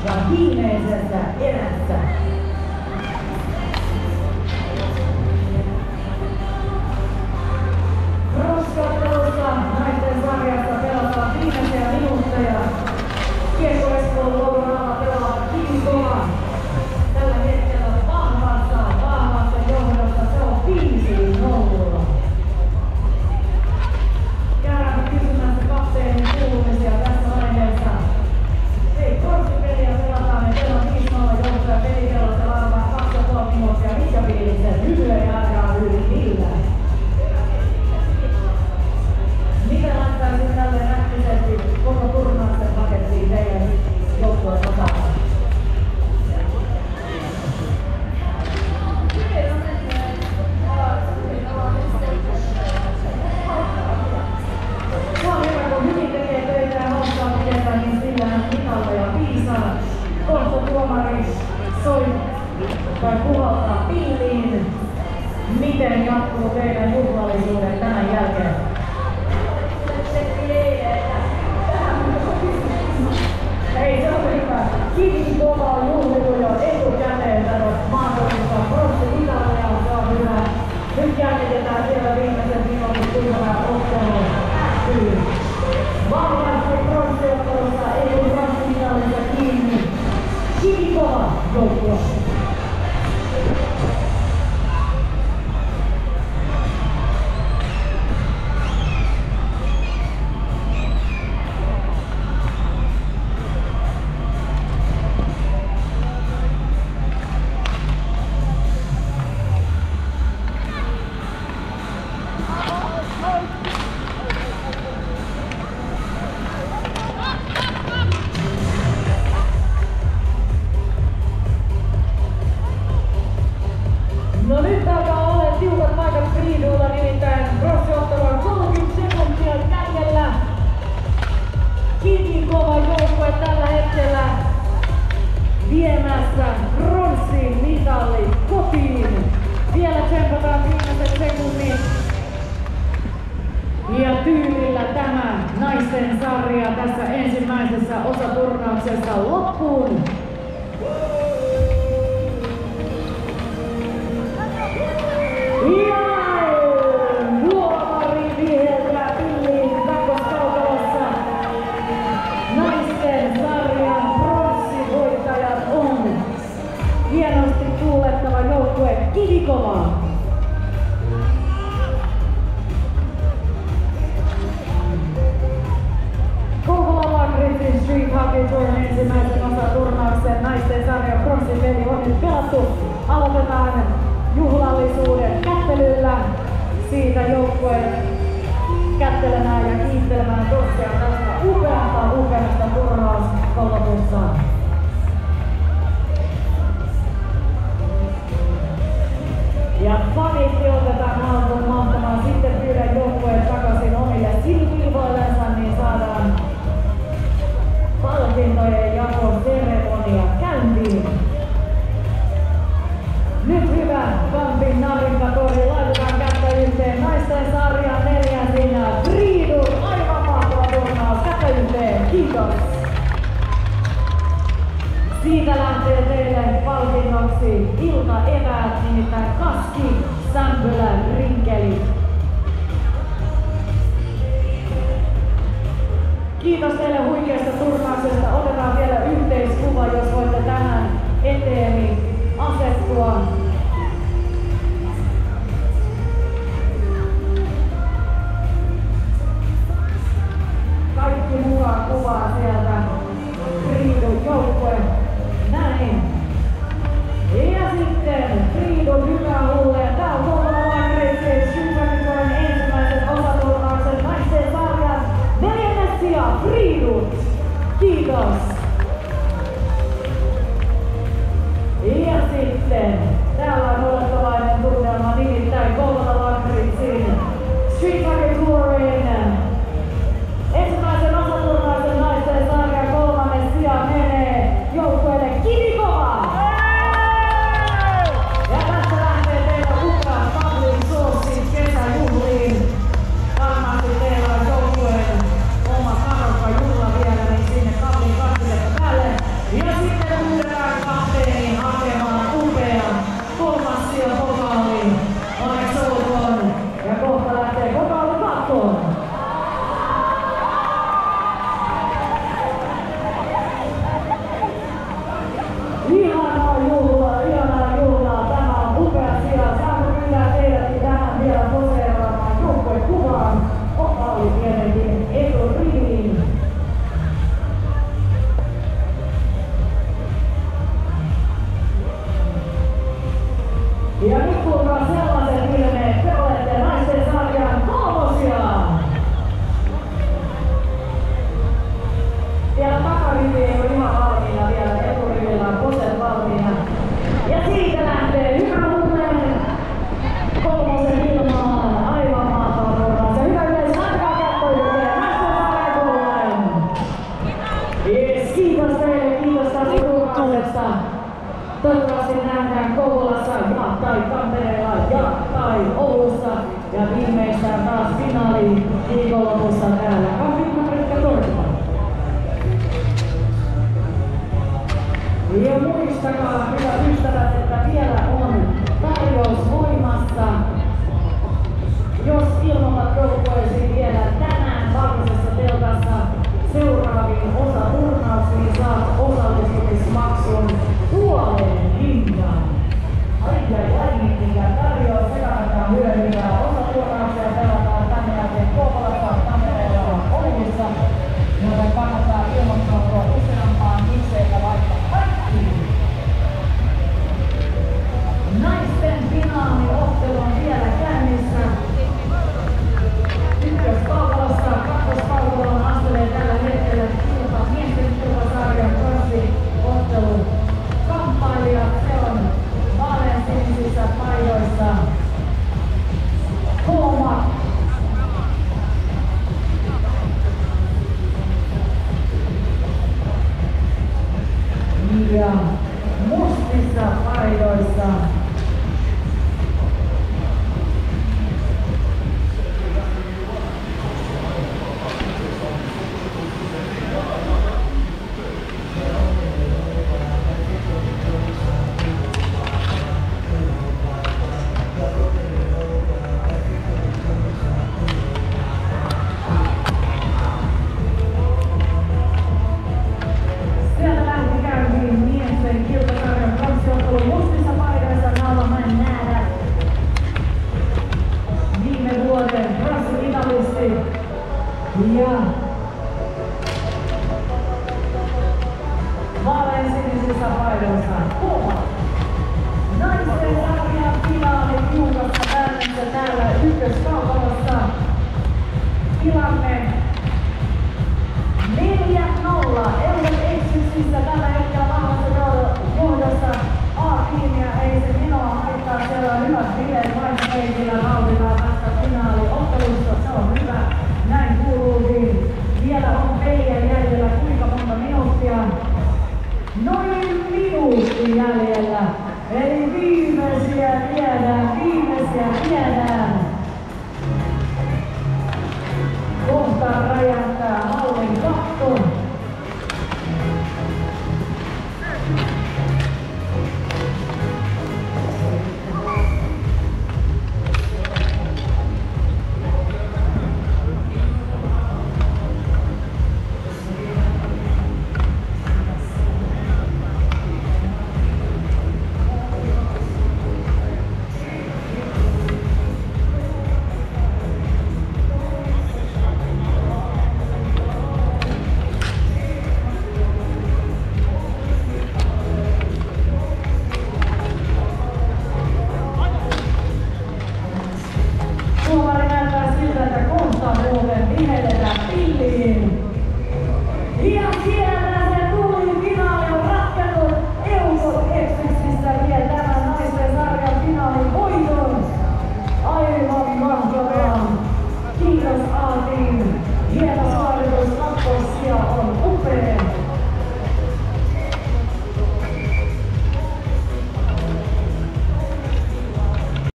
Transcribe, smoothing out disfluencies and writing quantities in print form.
ja viimeisessä erässä. Cross-kattelussa naisten sarjassa pelataan viimeisiä minuutteja. Kiekko Espoon luovuudella pelaavat Kivi Kova. Tällä hetkellä vahvassa johdossa se on 5-0. Käydään kysymässä kapteenin kuulumisia tässä vaiheessa. Hei, korttipeliä pelataan ja teillä on 5-0 johto ja pelikellossa varmaan 2,5 minuuttia. Mikä fiilikset? Lyhyen aikaa yli millään. Mitä laittaisin tälle äkkisesti koko turnauksen pakettiin teidän joukkueen osalta? Se on hyvä, kun hyvin tekee töitä ja hauskaa tekeä, niin sillähän mitalleja piisaa. Kohta tuomari soi tai puhaltaa pilliin. Miten jatkuu teidän juhlallisuudet tämän jälkeen? Ei se ole hyvä. Kivi Kova on juhlitu jo etukäteen tätä mahdollista bronssimitaleja, se on hyvä. Nyt jännitetään siellä viimeisen minuutin kuinka ottelun päättyy. Vahvasti bronssiottelussa ei ole bronssimitalista kiinni. Kivi Kova joukkue. No nyt alkaa olla tiukat paikat Friidulla, nimittäin bronssiottelu on 30 sekuntia jäljellä. Kivi Kova joukkue tällä hetkellä viemässä bronssimitali kotiin. Vielä tsempataan viimeiset sekunnit. Ja tyylillä tämä naisten sarja tässä ensimmäisessä osaturnauksessa loppuun. Hienosti tuulettava joukkue Kivi Kova. Kouvolan Lakritsin Street Hockey Tourin ensimmäisen osaturnauksen naisten sarjan pronssipeli on nyt pelattu. Aloitetaan juhlallisuuden kättelyllä. Siitä joukkueen kättelemään ja kiittelemään toisiaan tästä upeasta turnauspallotusta. Ja paniikki otetaan alkuun mahtamaan. Sitten pyydän joukkueet takaisin omille silmilvoillensa, niin saadaan palkintojen jakoseremonia käyntiin. Nyt hyvä Kampin Narinkatori. Laitetaan kättä yhteen. Naisten sarja neljänsinä. Friidu, aivan mahtava turnaus. Kättä yhteen. Kiitos. Siitä lähtee teille palkinnoksi iltaeväät, nimittäin kaski, sämpylä, rinkeli. Kiitos teille huikeasta turnauksesta. Otetaan vielä yhteiskuva, jos voitte tähän eteeni asettua. Kaikki mukaan kuvaa sieltä Friidun joukkue. Näin. Ja sitten Friidun hyvää huuleen. Tää on Kouvolan Lakritsin Street ensimmäisen osaturnauksen naisten sarjan 4. sija Friidun. Kiitos. Ja sitten Toivottavasti nähdään Kouvolassa ja tai Tampereella ja tai Oulussa. Ja viimeistään taas finaali viikonlopussa täällä Kampinmatrikka Torniolla. Ja muistakaa, hyvät ystävät, että vielä on tarjous voimassa. Jos ilmoitat joukkueesi vielä tänään valmisessa teltassa seuraaviin osaturnauksiin, saat osallistumismaksun puoleen hintaan. Ai, mikä tarjoaa sekä hyödyntää. Osaturnauksia pelataan tänne jälkeen Kouvolassa, Tampereella ja Oulussa, joten kannattaa ilmoittautua useampaan mikseikä vaikka kaikkiin. Naisten finaaliottelu on vielä käynnissä. Ykköskaupalassa, kakkoskaupalon astelee tällä hetkellä miesten kilpasarjan crossfit-ottelu. Kamppailijat, se on vaaleansinisissä paidoissa. Kooma. Ja mustissa paidoissa. Ja vaaleansinisissä paidoissa Kooma. Naisten sarjan finaali tiukassa äänessä täällä ykköskaupalassa. Tilanne